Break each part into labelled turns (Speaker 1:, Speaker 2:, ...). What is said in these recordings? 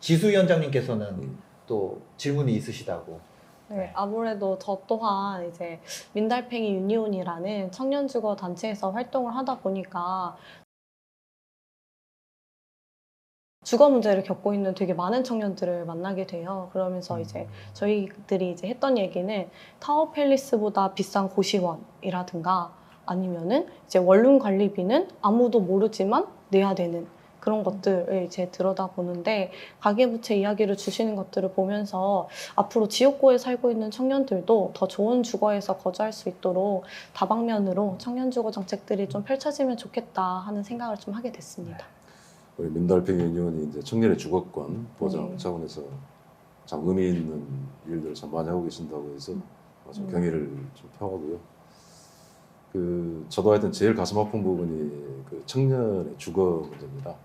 Speaker 1: 지수 위원장님께서는 또 질문이 있으시다고.
Speaker 2: 네, 아무래도 저 또한 이제 민달팽이 유니온이라는 청년주거 단체에서 활동을 하다 보니까 주거 문제를 겪고 있는 되게 많은 청년들을 만나게 돼요. 그러면서 이제 저희들이 이제 했던 얘기는 타워 팰리스보다 비싼 고시원이라든가 아니면은 이제 원룸 관리비는 아무도 모르지만 내야 되는 그런 것들을 이제 들여다보는데 가계부채 이야기를 주시는 것들을 보면서 앞으로 지역구에 살고 있는 청년들도 더 좋은 주거에서 거주할 수 있도록 다방면으로 청년주거 정책들이 좀 펼쳐지면 좋겠다 하는 생각을 좀 하게 됐습니다.
Speaker 3: 우리 민달팽이 유니온이 이제 청년의 주거권 보장
Speaker 2: 네.
Speaker 3: 차원에서 참 의미 있는 일들을 참 많이 하고 계신다고 해서 좀 경의를 좀 표하고요. 저도 하여튼 제일 가슴 아픈 부분이 그 청년의 주거 문제입니다.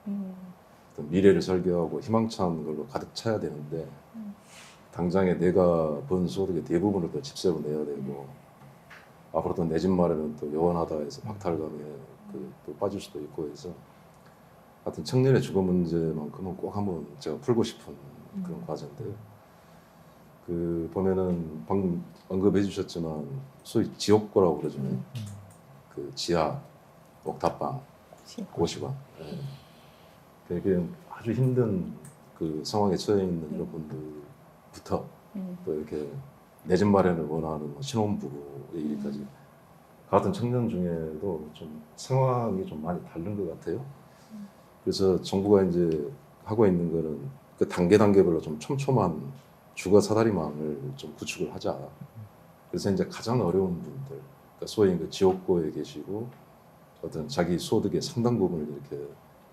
Speaker 3: 어떤 미래를 설계하고 희망찬 걸로 가득 차야 되는데 당장에 내가 번 소득의 대부분을 또 집세로 내야 되고 앞으로 또 내 집 마련은 또 요원하다 해서 박탈감에 또 빠질 수도 있고 해서 하여튼 청년의 주거 문제만큼은 꼭 한번 제가 풀고 싶은 그런 과제인데요. 보면은 방금 언급해 주셨지만 소위 지옥고라고 그러죠. 그 지하, 옥탑방, 고시원. 되게 아주 힘든 그 상황에 처해 있는 이런 분들부터 또 이렇게 내 집 마련을 원하는 신혼부부의 일까지 같은 청년 중에도 좀 상황이 좀 많이 다른 것 같아요. 그래서 정부가 이제 하고 있는 거는 그 단계별로 좀 촘촘한 주거 사다리망을 좀 구축을 하자. 그래서 이제 가장 어려운 분들, 그러니까 소위 그 지옥고에 계시고 어떤 자기 소득의 상당 부분을 이렇게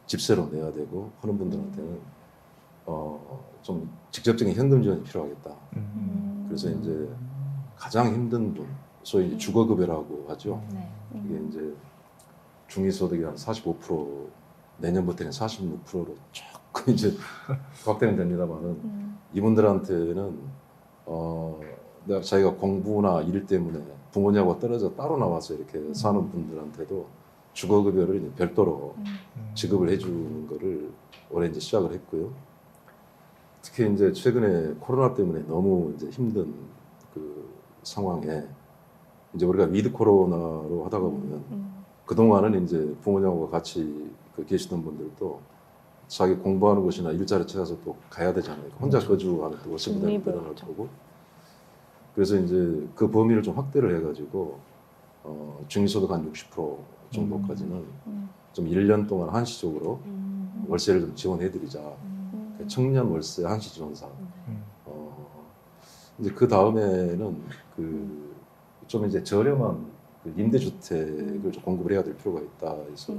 Speaker 3: 집세로 내야 되고 하는 분들한테는 좀 직접적인 현금 지원이 필요하겠다. 그래서 이제 가장 힘든 분, 소위 이제 주거급여라고 하죠. 이게 이제 중위소득이 한 45%, 내년부터는 46%로 조금 이제 확대는 됩니다만은 이분들한테는 내가 자기가 공부나 일 때문에 부모님하고 떨어져 따로 나와서 이렇게 사는 분들한테도 주거급여를 이제 별도로 지급을 해주는 거를 올해 이제 시작을 했고요. 특히 이제 최근에 코로나 때문에 너무 이제 힘든 그 상황에 이제 우리가 위드 코로나로 하다가 보면 그동안은 이제 부모님하고 같이 계시던 분들도 자기 공부하는 곳이나 일자리 찾아서 또 가야 되잖아요. 혼자 거주하는 또 월세 부담이 늘어날 거고. 그래서 이제 그 범위를 좀 확대를 해가지고 중위소득 한 60% 정도까지는 좀 1년 동안 한시적으로 월세를 좀 지원해드리자. 청년 월세 한시 지원사. 이제 그 다음에는 좀 이제 저렴한 임대주택을 좀 공급을 해야 될 필요가 있다 해서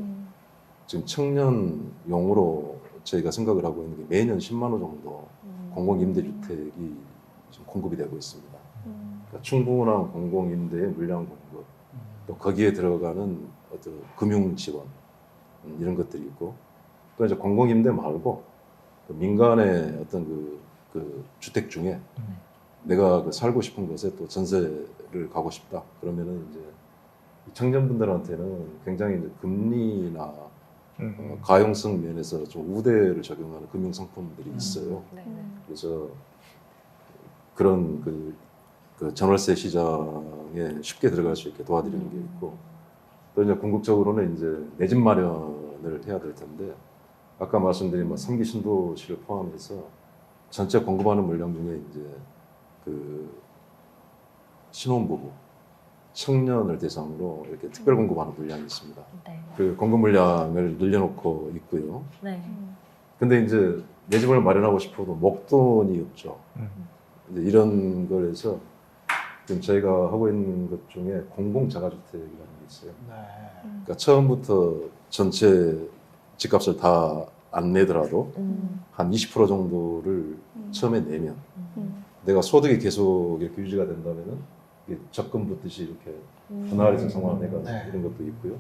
Speaker 3: 지금 청년용으로 저희가 생각을 하고 있는 게 매년 10만 호 정도 공공임대주택이 지금 공급이 되고 있습니다. 그러니까 충분한 공공임대의 물량 공급, 또 거기에 들어가는 어떤 금융 지원 이런 것들이 있고, 또 이제 공공임대 말고 민간의 어떤 그 주택 중에 내가 살고 싶은 곳에 또 전세를 가고 싶다. 그러면은 이제 청년분들한테는 굉장히 이제 금리나 가용성 면에서 좀 우대를 적용하는 금융 상품들이 있어요. 그래서 그런 그 전월세 시장에 쉽게 들어갈 수 있게 도와드리는 게 있고, 또 이제 궁극적으로는 이제 내 집 마련을 해야 될 텐데, 아까 말씀드린 3기 신도시를 포함해서 전체 공급하는 물량 중에 이제 그 신혼부부, 청년을 대상으로 이렇게 특별 공급하는 물량이 있습니다. 그 공급 물량을 늘려놓고 있고요. 근데 이제 내 집을 마련하고 싶어도 목돈이 없죠. 이제 이런 걸 해서 지금 저희가 하고 있는 것 중에 공공자가주택이라는 게 있어요. 그러니까 처음부터 전체 집값을 다 안 내더라도 한 20% 정도를 처음에 내면 내가 소득이 계속 이렇게 유지가 된다면은 적금 붙듯이 이렇게 분할해서 상환해가지고 이런 것도 있고요.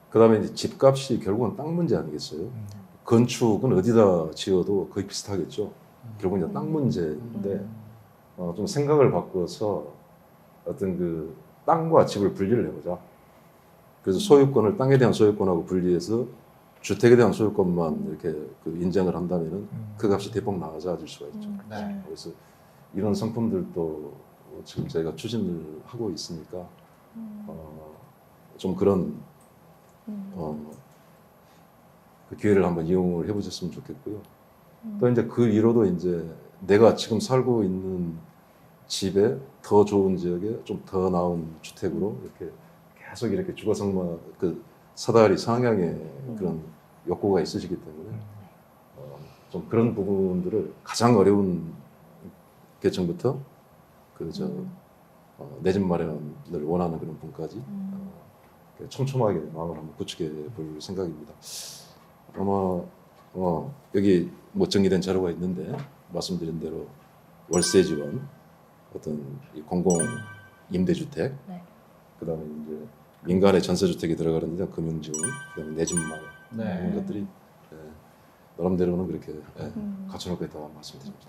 Speaker 3: 그 다음에 이제 집값이 결국은 땅 문제 아니겠어요? 건축은 어디다 지어도 거의 비슷하겠죠. 결국은 이제 땅 문제인데 좀 생각을 바꿔서 어떤 그 땅과 집을 분리를 해보자. 그래서 소유권을 땅에 대한 소유권하고 분리해서 주택에 대한 소유권만 이렇게 그 인정을 한다면은 그 값이 대폭 나아질 수가 있죠.
Speaker 1: 네.
Speaker 3: 그래서 이런 상품들도 지금 저희가 추진을 하고 있으니까 좀 그런 그 기회를 한번 이용을 해보셨으면 좋겠고요. 또 이제 그 위로도 이제 내가 지금 살고 있는 집에 더 좋은 지역에 좀 더 나은 주택으로 이렇게 계속 이렇게 주거성마 그 사다리 상향의 그런 욕구가 있으시기 때문에 좀 그런 부분들을 가장 어려운 계층부터 내 집 마련을 원하는 그런 분까지 촘촘하게 마음을 한번 구축해 볼 생각입니다. 아마 여기 뭐 정리된 자료가 있는데 말씀드린 대로 월세 지원, 어떤 이 공공 임대주택,
Speaker 2: 네.
Speaker 3: 그다음에 이제 민간의 전세주택이 들어가는 데 금융 지원, 그다음에 내 집 마련
Speaker 1: 네.
Speaker 3: 이런 것들이 나름대로는 그렇게 갖춰놓고 있다고 말씀드립니다.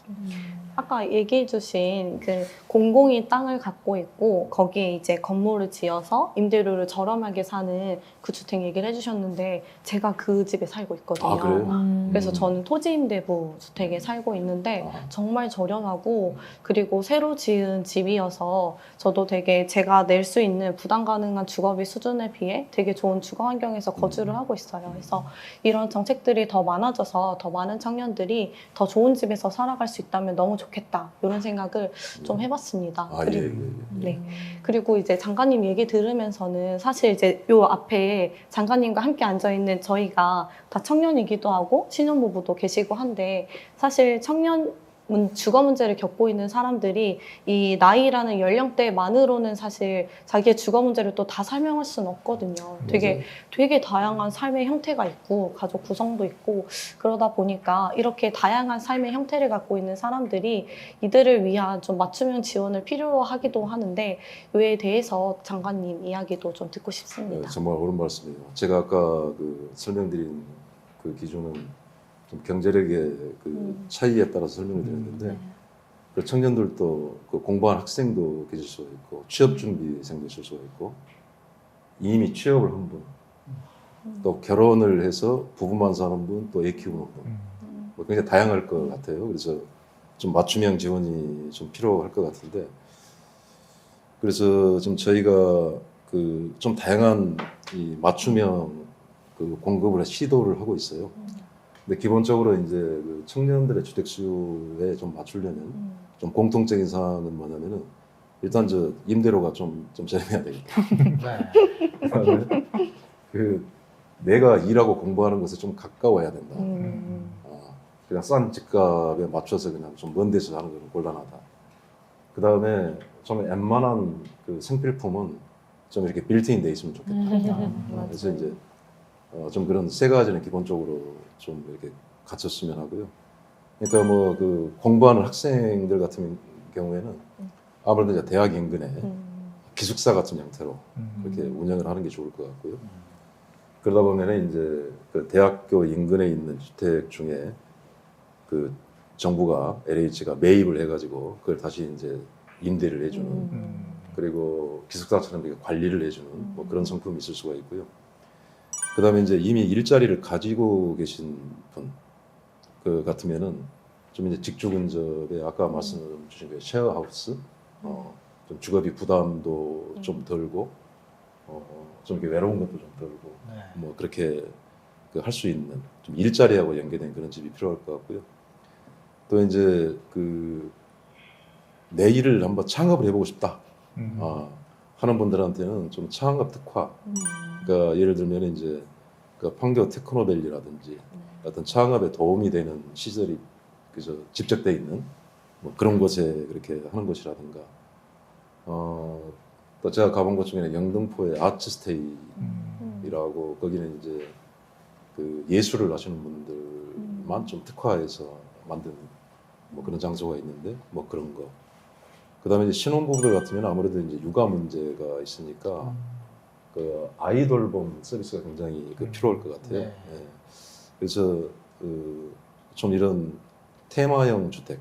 Speaker 2: 아까 얘기해주신 그 공공이 땅을 갖고 있고 거기에 이제 건물을 지어서 임대료를 저렴하게 사는 그 주택 얘기를 해주셨는데 제가 그 집에 살고 있거든요.
Speaker 3: 아, 그래요?
Speaker 2: 그래서 저는 토지임대부 주택에 살고 있는데
Speaker 3: 아.
Speaker 2: 정말 저렴하고 그리고 새로 지은 집이어서 저도 되게 제가 낼 수 있는 부담 가능한 주거비 수준에 비해 되게 좋은 주거 환경에서 거주를 하고 있어요. 그래서 이런 정책들이 더 많아져서 더 많은 청년들이 더 좋은 집에서 살아갈 수 있다면 너무 좋겠다 이런 생각을 좀 해봤습니다.
Speaker 3: 아, 예, 예, 예.
Speaker 2: 네. 그리고 이제 장관님 얘기 들으면서는 사실 이제 요 앞에 장관님과 함께 앉아 있는 저희가 다 청년이기도 하고 신혼부부도 계시고 한데 사실 주거 문제를 겪고 있는 사람들이 이 나이라는 연령대만으로는 사실 자기의 주거 문제를 또 다 설명할 수는 없거든요. 되게 다양한 삶의 형태가 있고 가족 구성도 있고 그러다 보니까 이렇게 다양한 삶의 형태를 갖고 있는 사람들이 이들을 위한 좀 맞춤형 지원을 필요로 하기도 하는데 이에 대해서 장관님 이야기도 좀 듣고 싶습니다.
Speaker 3: 정말 옳은 말씀이에요. 제가 아까 그 설명드린 그 기준은 좀 경제력의 그 차이에 따라서 설명을 드렸는데 그 청년들도 그 공부한 학생도 계실 수가 있고 취업 준비생도 있을 수가 있고 이미 취업을 한 분, 또 결혼을 해서 부부만 사는 분, 또 애 키우는 분, 뭐 굉장히 다양할 것 같아요. 그래서 좀 맞춤형 지원이 좀 필요할 것 같은데 그래서 지금 저희가 그 좀 다양한 이 맞춤형 그 공급을 시도를 하고 있어요. 근데 기본적으로 이제 그 청년들의 주택 수요에 좀 맞추려면 좀 공통적인 사항은 뭐냐면은 일단 저 임대료가 좀 저렴해야 되겠다.
Speaker 1: 네.
Speaker 3: 그다음에 그 내가 일하고 공부하는 것에 좀 가까워야 된다. 그냥 싼 집값에 맞춰서 그냥 좀 먼 데서 하는 건 곤란하다. 그다음에 좀 웬만한 그 생필품은 좀 이렇게 빌트인 돼 있으면 좋겠다. 그래서 이제 좀 그런 세 가지는 기본적으로 좀 이렇게 갖췄으면 하고요. 그러니까 뭐 그 공부하는 학생들 같은 경우에는 아무래도 이제 대학 인근에 기숙사 같은 형태로 그렇게 운영을 하는 게 좋을 것 같고요. 그러다 보면은 이제 그 대학교 인근에 있는 주택 중에 그 정부가 LH가 매입을 해가지고 그걸 다시 이제 임대를 해주는 그리고 기숙사처럼 이렇게 관리를 해주는 뭐 그런 상품이 있을 수가 있고요. 그다음에 이제 이미 일자리를 가지고 계신 분 그 같으면은 좀 이제 직주 근접에 아까 말씀 주신 그 쉐어하우스 좀 주거비 부담도 좀 덜고 좀 이렇게 외로운 것도 좀 덜고
Speaker 1: 네.
Speaker 3: 뭐 그렇게 그 할 수 있는 좀 일자리하고 연계된 그런 집이 필요할 것 같고요. 또 이제 그 내 일을 한번 창업을 해보고 싶다 하는 분들한테는 좀 창업 특화. 그러니까 예를 들면 이제 그 판교 테크노밸리라든지 어떤 창업에 도움이 되는 시설이 그저 집적돼 있는 뭐 그런 곳에 그렇게 하는 곳이라든가 또 제가 가본 곳 중에는 영등포의 아츠스테이라고 거기는 이제 그 예술을 하시는 분들만 좀 특화해서 만든 뭐 그런 장소가 있는데 뭐 그런 거. 그다음에 이제 신혼부부들 같으면 아무래도 이제 육아 문제가 있으니까 그 아이 돌봄 서비스가 굉장히 그 필요할 것 같아요.
Speaker 1: 네.
Speaker 3: 예. 그래서 그 좀 이런 테마형 주택,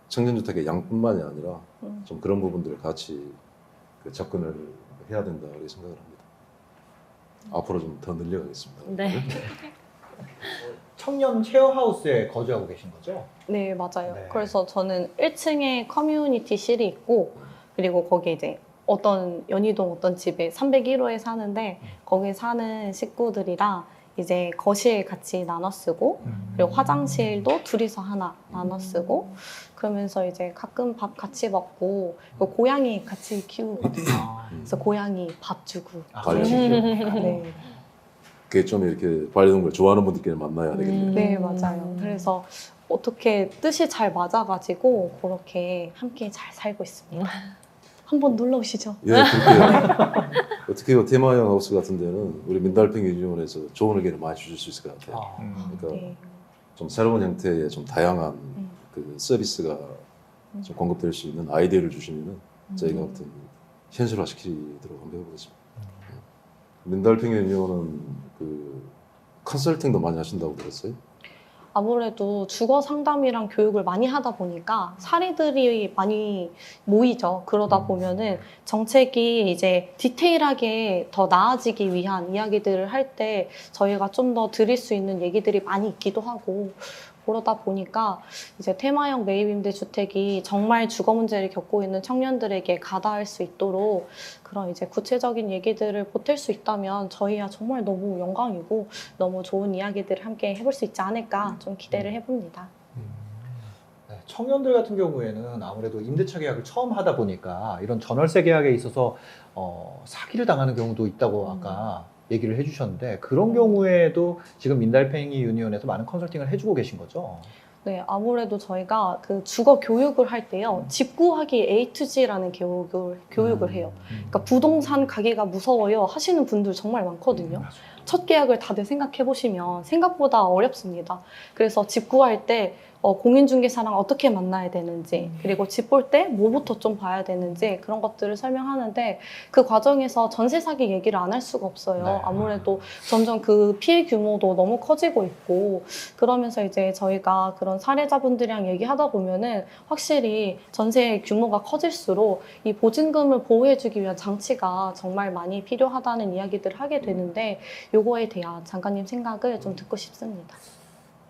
Speaker 3: 청년 주택의 양뿐만이 아니라 좀 그런 부분들을 같이 그 접근을 해야 된다 이렇게 생각을 합니다. 앞으로 좀 더 늘려가겠습니다.
Speaker 2: 네.
Speaker 1: 청년 쉐어하우스에 거주하고 계신 거죠?
Speaker 2: 네, 맞아요.
Speaker 1: 네.
Speaker 2: 그래서 저는 1층에 커뮤니티실이 있고, 그리고 거기에 이제 어떤 연희동 어떤 집에 301호에 사는데, 거기 사는 식구들이랑 이제 거실 같이 나눠 쓰고, 그리고 화장실도 둘이서 하나 나눠 쓰고, 그러면서 이제 가끔 밥 같이 먹고, 그리고 고양이 같이 키우거든요. 그래서 고양이 밥 주고.
Speaker 3: 관리하시죠.
Speaker 2: 네.
Speaker 3: 그게 좀 이렇게 반려동물 좋아하는 분들끼리 만나야 되겠네요.
Speaker 2: 네, 맞아요. 그래서 어떻게 뜻이 잘 맞아가지고 그렇게 함께 잘 살고 있습니다. 한번 놀러 오시죠.
Speaker 3: 예, 그렇게 어떻게 테마형 하우스 같은 데는 우리 민달팽이 유니온에서 좋은 의견을 많이 주실 수 있을 것 같아요. 그러니까
Speaker 2: 네.
Speaker 3: 좀 새로운 형태의 좀 다양한 그 서비스가 좀 공급될 수 있는 아이디어를 주시면은 저희가 어떤 현실화시키도록 한번 해보겠습니다. 민달팽이 유니온은 그 컨설팅도 많이 하신다고 들었어요.
Speaker 2: 아무래도 주거 상담이랑 교육을 많이 하다 보니까 사례들이 많이 모이죠. 그러다 보면은 정책이 이제 디테일하게 더 나아지기 위한 이야기들을 할 때 저희가 좀 더 드릴 수 있는 얘기들이 많이 있기도 하고, 그러다 보니까 이제 테마형 매입임대주택이 정말 주거 문제를 겪고 있는 청년들에게 가닿을 수 있도록 그런 이제 구체적인 얘기들을 보탤 수 있다면 저희야 정말 너무 영광이고 너무 좋은 이야기들을 함께 해볼 수 있지 않을까 좀 기대를 해봅니다.
Speaker 1: 네, 청년들 같은 경우에는 아무래도 임대차 계약을 처음 하다 보니까 이런 전월세 계약에 있어서 사기를 당하는 경우도 있다고 아까 얘기를 해주셨는데, 그런 경우에도 지금 민달팽이 유니온에서 많은 컨설팅을 해주고 계신 거죠?
Speaker 2: 네, 아무래도 저희가 그 주거 교육을 할 때요, 집 구하기 A to G라는 교육을 해요. 그러니까 부동산 가기가 무서워요 하시는 분들 정말 많거든요. 첫 계약을 다들 생각해 보시면 생각보다 어렵습니다. 그래서 집 구할 때 공인중개사랑 어떻게 만나야 되는지, 그리고 집 볼 때 뭐부터 좀 봐야 되는지 그런 것들을 설명하는데, 그 과정에서 전세 사기 얘기를 안 할 수가 없어요.
Speaker 1: 네.
Speaker 2: 아무래도 점점 그 피해 규모도 너무 커지고 있고, 그러면서 이제 저희가 그런 사례자분들이랑 얘기하다 보면은 확실히 전세 규모가 커질수록 이 보증금을 보호해주기 위한 장치가 정말 많이 필요하다는 이야기들을 하게 되는데, 요거에 대한 장관님 생각을 좀 듣고 싶습니다.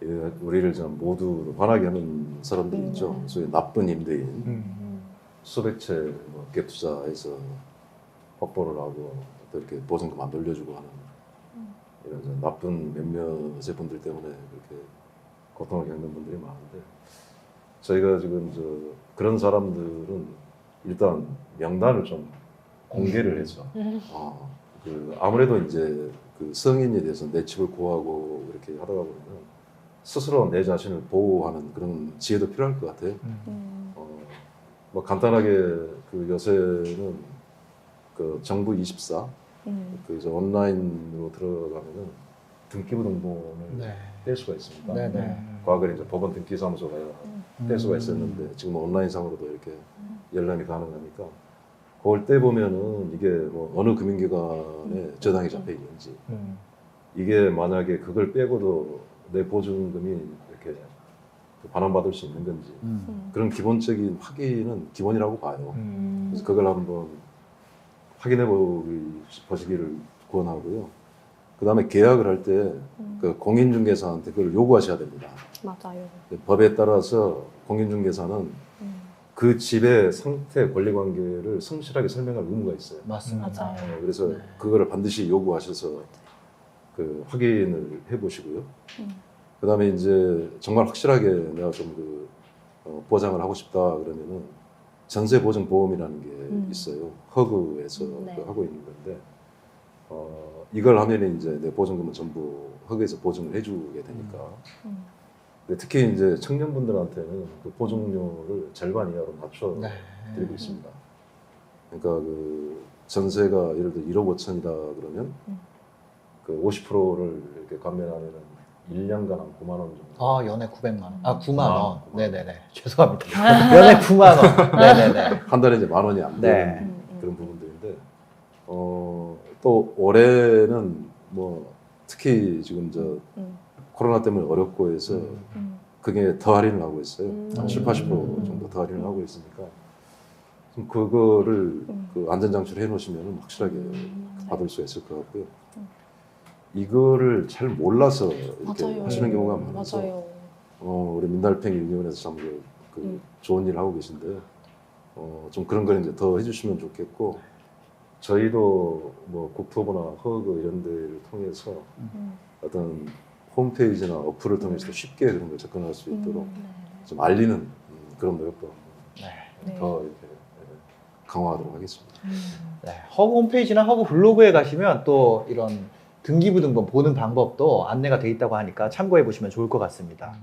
Speaker 3: 예, 우리를 좀 모두 화나게 하는 사람들이 있죠. 소위 나쁜 임대인, 수백 채 뭐 갭 투자해서 확보를 하고 또 이렇게 보증금 안 돌려주고 하는 이런 좀 나쁜 몇몇의 분들 때문에 그렇게 고통을 겪는 분들이 많은데, 저희가 지금 그런 사람들은 일단 명단을 좀 공개를 해서 아무래도 이제 그 성인이 돼서 내 집을 구하고 이렇게 하다가 보면 스스로 내 자신을 보호하는 그런 지혜도 필요할 것 같아요. 뭐 간단하게 그 요새는 그 정부 24 그 이제 온라인으로 들어가면은 등기부 등본을 뗄 수가 있습니다. 과거에 이제 법원 등기사무소 가야 뗄 수가 있었는데 지금 온라인상으로도 이렇게 열람이 가능하니까 그걸 떼 보면은 이게 뭐 어느 금융기관에 저당이 잡혀 있는지, 이게 만약에 그걸 빼고도 내 보증금이 이렇게 반환받을 수 있는 건지 그런 기본적인 확인은 기본이라고 봐요. 그래서 그걸 한번 확인해 보시기를 권하고요. 그 다음에 계약을 할 때 그 공인중개사한테 그걸 요구하셔야 됩니다.
Speaker 2: 맞아요.
Speaker 3: 법에 따라서 공인중개사는 그 집의 상태, 권리관계를 성실하게 설명할 의무가 있어요.
Speaker 1: 맞습니다.
Speaker 2: 맞아요.
Speaker 3: 그래서 그거를 반드시 요구하셔서 그 확인을 해보시고요. 그 다음에 이제 정말 확실하게 내가 좀 보장을 하고 싶다 그러면은 전세보증보험이라는 게 있어요. 허그에서 하고 있는 건데, 이걸 하면 이제 내 보증금은 전부 허그에서 보증을 해주게 되니까. 근데 특히 이제 청년분들한테는 그 보증료를 절반 이하로 낮춰 드리고 있습니다. 그러니까 그 전세가 예를 들어 1억 5천이다 그러면 그 50%를 이렇게 감면하면은 1년간 한 9만 원 정도.
Speaker 1: 연에 900만 원. 9만 원. 네네네. 죄송합니다. 연에 9만 원. 네네네.
Speaker 3: 한 달에 이제 만 원이 안 되는 그런 부분들인데, 또 올해는 뭐 특히 지금 코로나 때문에 어렵고 해서 그게 더 할인을 하고 있어요. 70, 80% 정도 더 할인을 하고 있으니까 좀 그거를 그 안전장치를 해놓으시면 확실하게 받을 수 있을 것 같고요. 이거를 잘 몰라서 이렇게
Speaker 2: 맞아요.
Speaker 3: 하시는 경우가 많아서
Speaker 2: 맞아요.
Speaker 3: 우리 민달팽이 유니온에서 참 좋은 일 하고 계신데 좀 그런 걸 이제 더 해주시면 좋겠고 저희도 뭐 국토부나 허그 이런 데를 통해서 어떤 홈페이지나 어플을 통해서 쉽게 그런 걸 접근할 수 있도록 좀 알리는 그런 노력도
Speaker 1: 네.
Speaker 3: 더 이렇게 강화하도록 하겠습니다.
Speaker 1: 네, 허그 홈페이지나 허그 블로그에 가시면 또 이런 등기부 등본 보는 방법도 안내가 돼 있다고 하니까 참고해 보시면 좋을 것 같습니다.